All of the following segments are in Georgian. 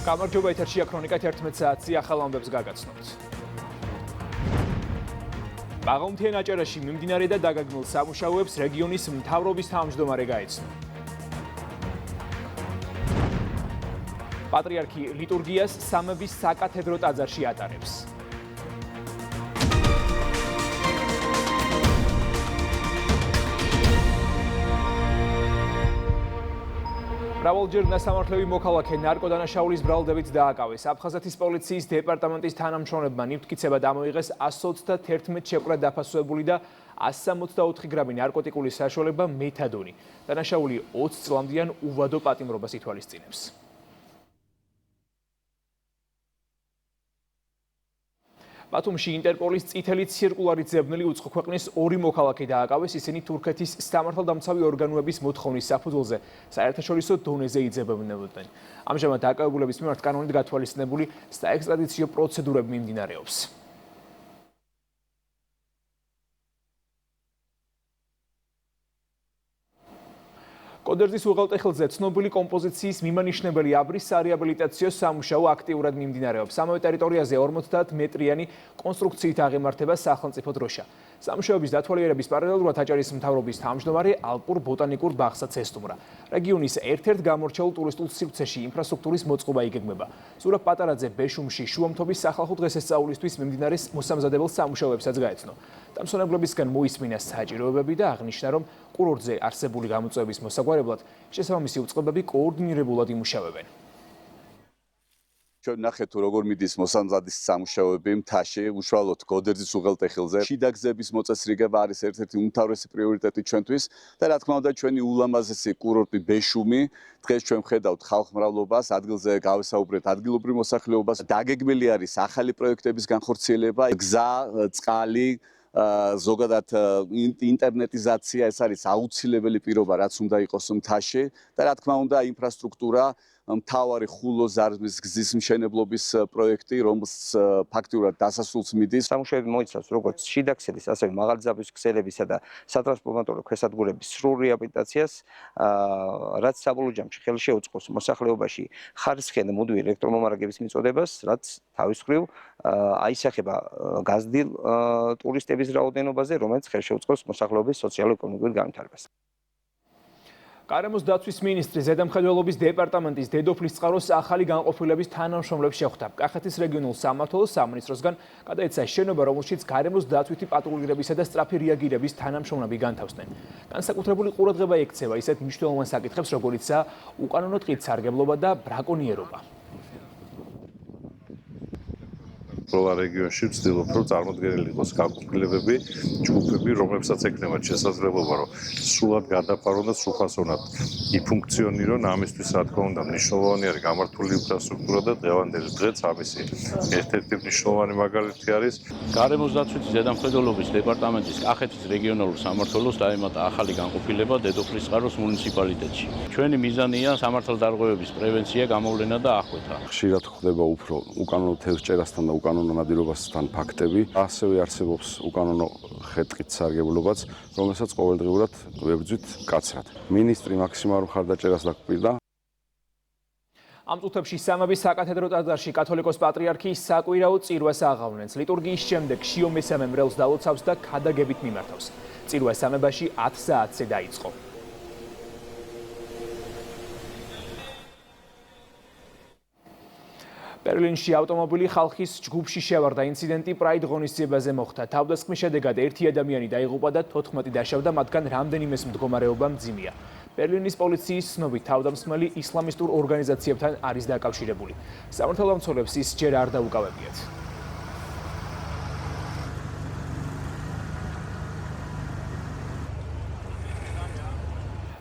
გამარჯობა, ეთერშია ქრონიკა 11 საათზე ახალ ამბებს გაგაცნობთ. ბაღომთიან აჭარაში მიმდინარე და დაგაგმილ სამუშაოებს რეგიონის მთავრობის თავმჯდომარე გაეცნო. პატრიარქი ლიტურგიას სამების საკათედრო ტაძარში ატარებს. მრავალჯერ ნასამართლები მოქალაქე ნარკოდანაშაულის ბრალდებით დააკავეს. აფხაზეთის პოლიციის დეპარტამენტის თანამშრომლებმა ნივთკიცება დამოიღეს 121 შეკვრა დაფასებული და 164 გრამი ნარკოტიკული საშუალება მეთადონი. დანაშაული 20 წლამდიან უვადო პატიმრობას ითვალისწინებს. ბათუმში ინტერპოლის წითელი ცირკულარით ზებნელი უცხო ქვეყნის 2 მოქალაქე დააკავეს, ისინი თურქეთის სამართალდამცავი ორგანოების მოთხოვნის საფუძველზე საერთაშორისო დონეზე იძებნებოდნენ. ამჟამად დაკავებულების მიმართ კანონით გათვალისწინებული საექსტრადიციო პროცედურები მიმდინარეობს. კოდერძის უღელტეხილზე ცნობილი კომპოზიციის მიმანიშნებელი აბრის სარეაბილიტაციო სამუშაო აქტიურად მიმდინარეობს. ამავე ტერიტორიაზე 50 მეტრიანი კონსტრუქციით აღემართება სახელმწიფო დროშა. სამუშაოების დათვალიერების პარალელურად აჭარის მთავრობის თავმჯდომარე ალპურ ბოტანიკურ ბაღსაც ესტუმრა. რეგიონის ერთ-ერთ გამორჩეულ ტურისტულ სივრცეში ინფრასტრუქტურის მოწყობა იგეგმება. ზურაბ პატარაძე ბეშუმში შუამთობის სახალხო დღესასწაულისთვის მიმდინარე მოსამზადებელ სამუშაოებსაც გაეცნო. დამსვენებლებისგან მოისმინა საჭიროებები და აღნიშნა, რომ კურორტზე არსებული გამოწვევების მოსაგვარებლად შესაბამისი უწყებები კოორდინირებულად იმუშავებენ. ჩვენ ნახეთ თუ როგორ მიდის მოსამზადის სამუშაოები მთაში, უშუალოდ გოდერძის უღელტეხილზე. შიდა გზების მოწესრიგება არის ერთ-ერთი უმთავრესი პრიორიტეტი ჩვენთვის და რა თქმა უნდა ჩვენი ულამაზესი კურორტი ბეშუმი. დღეს ჩვენ ვხედავთ ხალხმრავლობას, ადგილზე გავესაუბრეთ ადგილობრივ მოსახლეობას. დაგეგმილი არის ახალი პროექტების განხორციელება, გზა, წყალი, ზოგადად ინტერნეტიზაცია, ეს არის აუცილებელი პირობა, რაც უნდა იყოს მთაში და რა თქმა უნდა ინფრასტრუქტურა, მთავარი ხულო-ზარზმის გზის მშენებლობის პროექტი, რომელს ფაქტიურად დასასრულს მიდის. სამუშაოები მოიცავს როგორც შიდა ქსელის, ასევე მაღალძაბვის ქსელებისა და სატრანსპორტო ქვესადგურების სრულ რეაბილიტაციას, რაც საბოლოო ჯამში ხელი შეუწყობს მოსახლეობაში ხარისხიანი მუდმივი ელექტრომომარაგების მიწოდებას, რაც თავის მხრივ აისახება გაზრდილ ტურისტების რაოდენობაზე, რომელიც ხელი შეუწყობს მოსახლეობის სოციალურ-ეკონომიკურ განვითარებას. გარემოს დაცვის მინისტრი ზედამხედველობის დეპარტამენტის დედოფლის წყაროს ახალი განყოფილების თანამშრომლებს შეხვდა. კახეთის რეგიონულ სამმართველოს სამინისტროსგან გადაეცა შენობა, რომელშიც გარემოს დაცვითი პატრულირებისა და სწრაფი რეაგირების თანამშრომლები განთავსდნენ. განსაკუთრებული ყურადღება ექცევა ისეთ მნიშვნელოვან საკითხებს, როგორიცაა უკანონო ტყით სარგებლობა და ბრაკონიერობა. ყველა რეგიონში ვცდილობ, რომ წარმოდგენილი იყოს განყოფილებები, ჯგუფები, რომლებსაც ექნებათ შესაძლებლობა, რომ სრულად გადაფარონ და სრულფასოვნად იფუნქციონირონ. ამისთვის, რა თქმა უნდა, მნიშვნელოვანი არის გამართული ინფრასტრუქტურა და დღევანდელი დღეც ამისი ერთ-ერთი მნიშვნელოვანი მაგალითი არის. გარემოს დაცვითი ზედამხედველობის დეპარტამენტის კახეთის რეგიონალურ სამმართველოს დაემატა ახალი განყოფილება დედოფლის წყაროს მუნიციპალიტეტში. ჩვენი მიზანია სამართალდარღვევების პრევენცია, გამოვლენა და აღკვეთა. ხშირად ხდება უფრო უკანონო თევზჭერასთან და უკანონო ნადირობასთან ფაქტები. ასევე არსებობს უკანონო ხე-ტყით სარგებლობაც, რომელსაც ყოველდღიურად ვებრძვით მკაცრად. მინისტრი მაქსიმალურ მხარდაჭერას დაგკვირდა. ამ წუთებში სამების საკათედრო ტაძარში კათოლიკოს პატრიარქი საკვირაო წირვას აღავლენს. ლიტურგიის შემდეგ შიო მესამე მრევლს დალოცავს და ქადაგებით მიმართავს. წირვა სამებაში 10 საათზე დაიწყო. ბერლინში ავტომობილი ხალხის ჯგუფში შევარდა. ინციდენტი პრაიდ ღონისძიებაზე მოხდა. თავდასხმის შედეგად 1 ადამიანი დაიღუპა და 14 დაშავდა, მათგან რამდენიმეს მდგომარეობა მძიმეა. ბერლინის პოლიციის ცნობით თავდამსხმელი ისლამისტურ ორგანიზაციებთან არის დაკავშირებული. სამართალდამცველებს ის ჯერ არ დაუკავებიათ.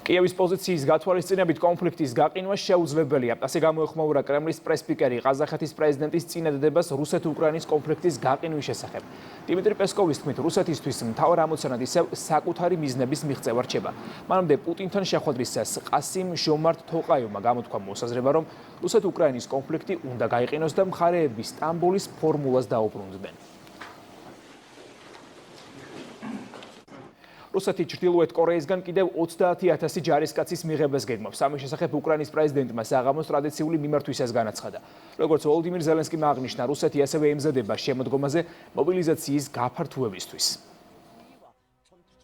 კიევის პოზიციის გათვალისწინებით კონფლიქტის გაყინვა შეუძლებელია. ასე გამოეხმაურა კრემლის პრესპიკერი ყაზახეთის პრეზიდენტის წინადადებას რუსეთ-უკრაინის კონფლიქტის გაყინვის შესახებ. დიმიტრი პესკოვის თქმით, რუსეთისთვის მთავარ ამოცანად ისევ საკუთარი მიზნების მიღწევა რჩება. მანამდე პუტინთან შეხვედრისას ყასიმ ჟომართ თოყაევმა გამოთქვა მოსაზრება, რომ რუსეთ-უკრაინის კონფლიქტი უნდა გაიყინოს და მხარეები სტამბოლის ფორმულას დაუბრუნდნენ. რუსეთი ჩრდილოეთ კორეისგან კიდევ 30,000 ჯარისკაცის მიღებას გეგმავს. ამის შესახებ უკრაინის პრეზიდენტმა საღამოს ტრადიციული მიმართვისას განაცხადა. როგორც ვოლოდიმირ ზელენსკიმ აღნიშნა, რუსეთი ასევე ემზადება შემოდგომაზე მობილიზაციის გაფართოებისთვის.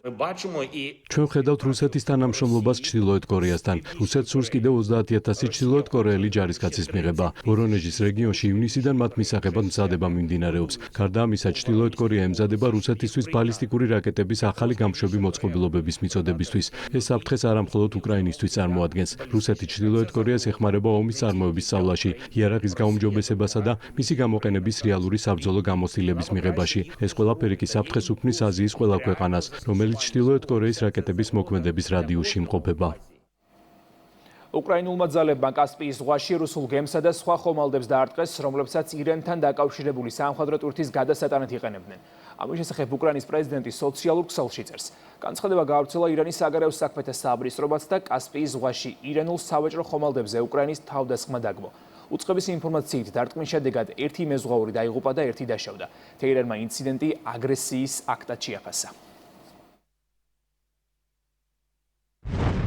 ჩვენ ვხედავთ რუსეთის თანამშრომლობას ჩრდილოეთ კორეასთან. რუსეთს სურს კიდევ 30,000 ჩრდილოეთ კორეელი ჯარისკაცის მიღება. ვორონეჟის რეგიონში ივნისიდან მათ მისაღებად მზადება მიმდინარეობს. გარდა ამისა, ჩრდილოეთ კორეა ემზადება რუსეთისთვის ბალისტიკური რაკეტების ახალი გამშვები მოწყობილობების მიწოდებისთვის. ეს საფრთხეს არა მხოლოდ უკრაინისთვის წარმოადგენს. რუსეთი ჩრდილოეთ კორეას ეხმარება ომის წარმოების სწავლაში, იარაღის გაუმჯობესებასა და მისი გამოყენების რეალური საბრძოლო გამოცდილების მიღებაში. ეს ყველაფერი კი საფრთხეს უქმნის აზიის ყველა ქვეყანას, რომელიც ჩრდილოეთ კორეის რაკეტების მოქმედების რადიუსში იმყოფება. უკრაინულმა ძალებმა კასპიის ზღვაში რუსულ გემსა და სხვა ხომალდებს დაარტყეს, რომლებსაც ირანთან დაკავშირებული სამხედრო ტვირთის გადასატანად იყენებდნენ. ამის შესახებ უკრაინის პრეზიდენტი სოციალურ ქსელში წერს. განცხადება გაავრცელა ირანის საგარეო საქმეთა სამინისტროც და კასპიის ზღვაში ირანულ სავაჭრო ხომალდებზე უკრაინის თავდასხმა დაგმო. უწყების ინფორმაციით დარტყმის შედეგად ერთი მეზღვაური დაიღუპა და ერთი დაშავდა. თეირანმა ინციდენტი აგრესიის აქტად შეაფასა.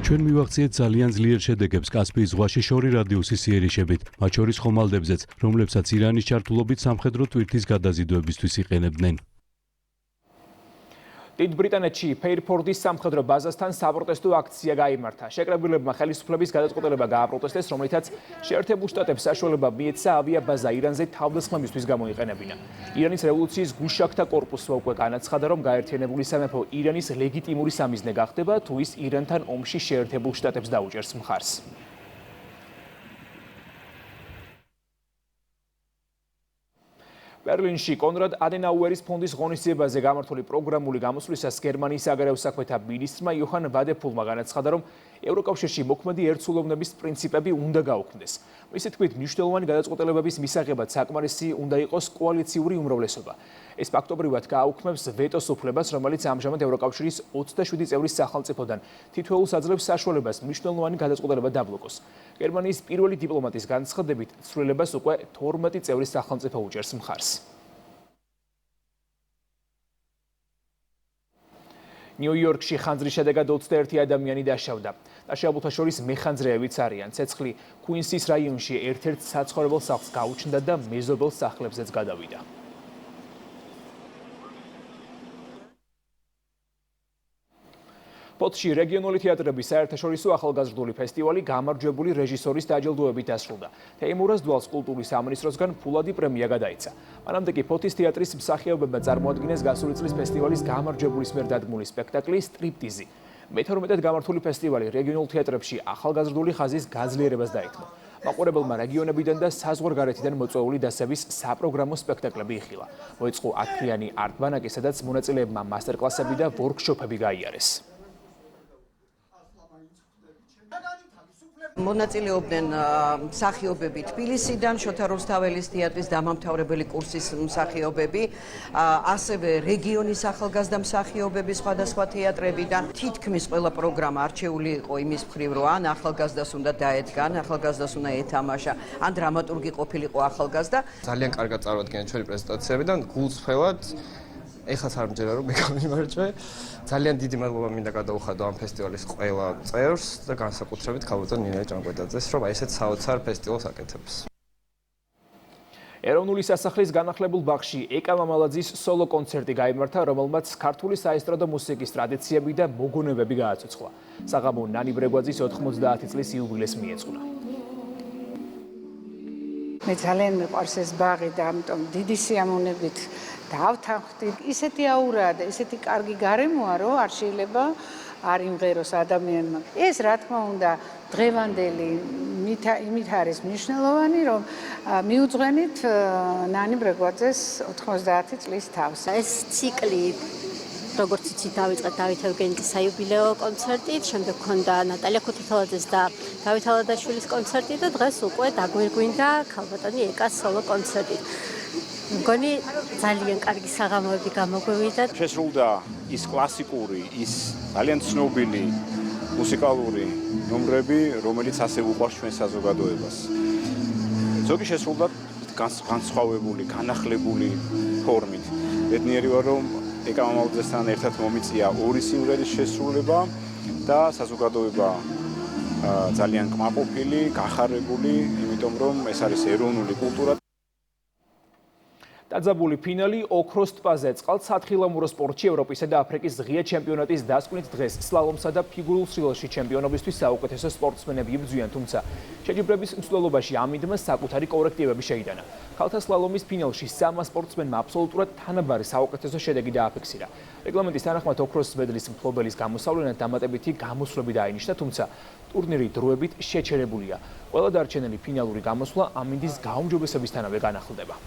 ჩვენ მივახციეთ ძალიან ძლიერ შედეგებს კასპიის ზღვაში შორი რადიუსის იერიშებით, მათ შორის ხომალდებზეც, რომლებსაც ირანის ჩართულობით სამხედრო ტვირთის გადაზიდვებისთვის იყენებდნენ. დიდ ბრიტანეთში ფეირფორდის სამხედრო ბაზასთან საპროტესტო აქცია გაიმართა. შეკრებილებმა ხელისუფლების გადაწყვეტილება გააპროტესტეს, რომლითაც შეერთებულ შტატებს საშუალება მიეცა ავიაბაზა ირანზე თავდასხმებისთვის გამოიყენებინა. ირანის რევოლუციის გუშაქთა კორპუსმა უკვე განაცხადა, რომ გაერთიანებული სამეფო ირანის ლეგიტიმური სამიზნე გახდება, თუ ის ირანთან ომში შეერთებულ შტატებს დაუჭერს მხარს. ბერლინში კონრად ადენაუერის ფონდის ღონისძიებაზე გამართული პროგრამული გამოსვლისას გერმანიის საგარეო საქმეთა მინისტრმა იოჰან ვადეფულმა განაცხადა, რომ ევროკავშირში მოქმედი ერთსულოვნების პრინციპები უნდა გაუქმდეს. მისი თქმით, მნიშვნელოვანი გადაწყვეტილებების მისაღებად საკმარისი უნდა იყოს კოალიციური უმრავლესობა. ეს ფაქტობრივად გააუქმებს ვეტოს უფლებას, რომელიც ამჟამად ევროკავშირის 27 წევრის სახელმწიფოდან თითოეულს აძლევს საშუალებას მნიშვნელოვანი გადაწყვეტილება დაბლოკოს. გერმანიის პირველი დიპლომატის განცხადებით, ცვლილებას უკვე 12 წევრის სახელმწიფო უჭერს მხარს. ნიუ-იორკში ხანძრის შედეგად 21 ადამიანი დაშავდა. დაშავებულთა შორის მეხანძრეებიც არიან. ცეცხლი κουინსის რაიონში ერთ-ერთ საცხოვრებელ სახლს გაუჩნდა და მეზობელ სახლებზეც გადავიდა. პოტში რეგიონული თეატრების საერთაშორისო ახალგაზრდული ფესტივალი გამარჯვებული რეჟისორის დაჯილდოებით დასრულდა. თეიმურაზ დვალს კულტურის სამინისტროსგან ფულადი პრემია გადაეცა. მანამდე კი ფოთის თეატრის მსახიობებმა წარმოადგინეს გასული წლის ფესტივალის გამარჯვებულის მიერ დადგმული სპექტაკლი სტრიპტიზი. მე-12-ად გამართული ფესტივალი რეგიონულ თეატრებში ახალგაზრდული ხაზის გაძლიერებას დაეთმო. მაყურებელმა რეგიონებიდან და საზღვარგარეთიდან მოწვეული დასების საპროგრამო სპექტაკლები იხილა. მოეწყო 10-თვიანი არტბანაკი, სადაც მონაწილეებმა მასტერკლასები და ვორქშოპები გაიარეს. მონაწილეობდნენ მსახიობები თბილისიდან, შოთა რუსთაველის თეატრის დამამთავრებელი კურსის მსახიობები, ასევე რეგიონის ახალგაზრდა მსახიობები სხვადასხვა თეატრებიდან. თითქმის ყველა პროგრამა არჩეული იყო იმის მხრივ, რომ ან ახალგაზრდას უნდა დაედგან, ახალგაზრდას უნდა ეთამაშა, ან დრამატურგი ყოფილიყო ახალგაზრდა. ძალიან კარგად წარუდგენენ ჩვენი პრეზენტაციებიდან, გულწრფელად. ეხლაც არ მჯერა რომ მეკავიმარჯვე. ძალიან დიდი მადლობა მინდა გადაუხადო ამ ფესტივალის ყველა წევრს და განსაკუთრებით ქალბატონ ნინა ჭანკვეტაძეს, რომ აი ესეთ საოცარ ფესტივალს აკეთებს. ეროვნული სასახლის განახლებულ ბაღში ეკა მამალაძის სოლო კონცერტი გაიმართა, რომელმაც ქართული საესტრადო მუსიკის ტრადიციები და მოგონებები გააცოცხლა. საღამო ნანი ბრეგვაძის 90 წლის იუბილეს მიეძღვნა. მე ძალიან მიყვარს ეს ბაღი და ამიტომ დიდი სიამოვნებით დავთანხმდი. ისეთი აურაა და ისეთი კარგი გარემოა, რომ არ შეიძლება არ იმღეროს ადამიანმა. ეს რა თქმა უნდა დღევანდელი იმით არის მნიშვნელოვანი, რომ მიუძღვენით ნანი ბრეგვაძეს 90 წლის თავს. ეს ციკლი როგორც იცით დავიწყეთ დავით ევგენიძის საიუბილეო კონცერტით, შემდეგ ჰქონდა ნატალია ქუთათელაძეს და დავით ალადაშვილის კონცერტი და დღეს უკვე დაგვირგვინდა ქალბატონი ეკას სოლო კონცერტით. მგონი ძალიან კარგი საღამოები გამოგვივიდა. შესრულდა ის კლასიკური, ის ძალიან ცნობილი მუსიკალური ნომრები, რომელიც ასე უყვარს ჩვენ საზოგადოებას. ზოგი შესრულდა განსხვავებული, განახლებული ფორმით. ბედნიერი ვარ, რომ ეკა მამაუძესთან ერთად მომიწია 2 სიმღერის შესრულება და საზოგადოება ძალიან კმაყოფილი, გახარებული, იმიტომ რომ ეს არის ეროვნული კულტურა. დაძაბული ფინალი ოქროს ტბაზე წყალთ სათხილამურო სპორტში ევროპისა და აფრიკის ღია ჩემპიონატის დასკვნით დღეს სლალომსა და ფიგურულ სრიალში ჩემპიონობისთვის საუკეთესო სპორტსმენები იბრძვიან, თუმცა შეჯიბრების მსვლელობაში ამიდმა საკუთარი კორექტივები შეიტანა. ქალთა სლალომის ფინალში 3 სპორტსმენმა აბსოლუტურად თანაბარი საუკეთესო შედეგი დააფიქსირა. რეგლამენტის თანახმად ოქროს მედლის მფლობელის გამოსავლენად დამატებითი გამოსვლები დაინიშნა, თუმცა ტურნირი დროებით შეჩერებულია. ყველა დარჩენილი ფინალური გამოსვლა ამინდის გაუმჯობესებისთანავე განახლდება.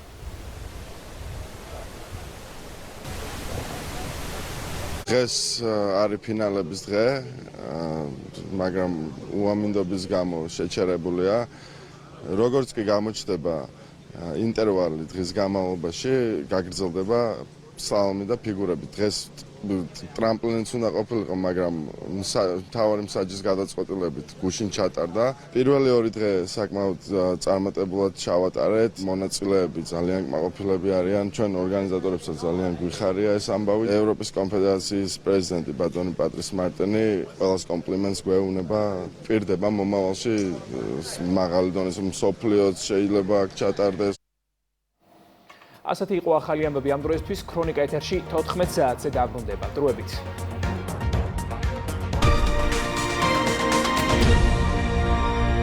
დღეს არის ფინალების დღე, მაგრამ უამინდობის გამო შეჩერებულია. როგორც კი გამოჩნდება ინტერვალი დღის განმავლობაში, გაგრძელდება სლალომი და ფიგურები. დღეს ტრამპლინიც უნდა ყოფილიყო, მაგრამ მთავარი მსაჯის გადაწყვეტილებით გუშინ ჩატარდა. პირველი 2 დღე საკმაოდ წარმატებულად ჩავატარეთ. მონაწილეები ძალიან კმაყოფილები არიან. ჩვენ ორგანიზატორებსაც ძალიან გვიხარია ეს ამბავი. ევროპის კონფედერაციის პრეზიდენტი ბატონი პატრის მარტენი ყველას კომპლიმენტს გვეუბნება. პირდება მომავალში მაღალი დონის მსოფლიოც შეიძლება აქ ჩატარდეს. ასეთი იყო ახალი ამბები ამ დროისთვის. ქრონიკა ეთერში 14 საათზე დაბრუნდება. დროებით.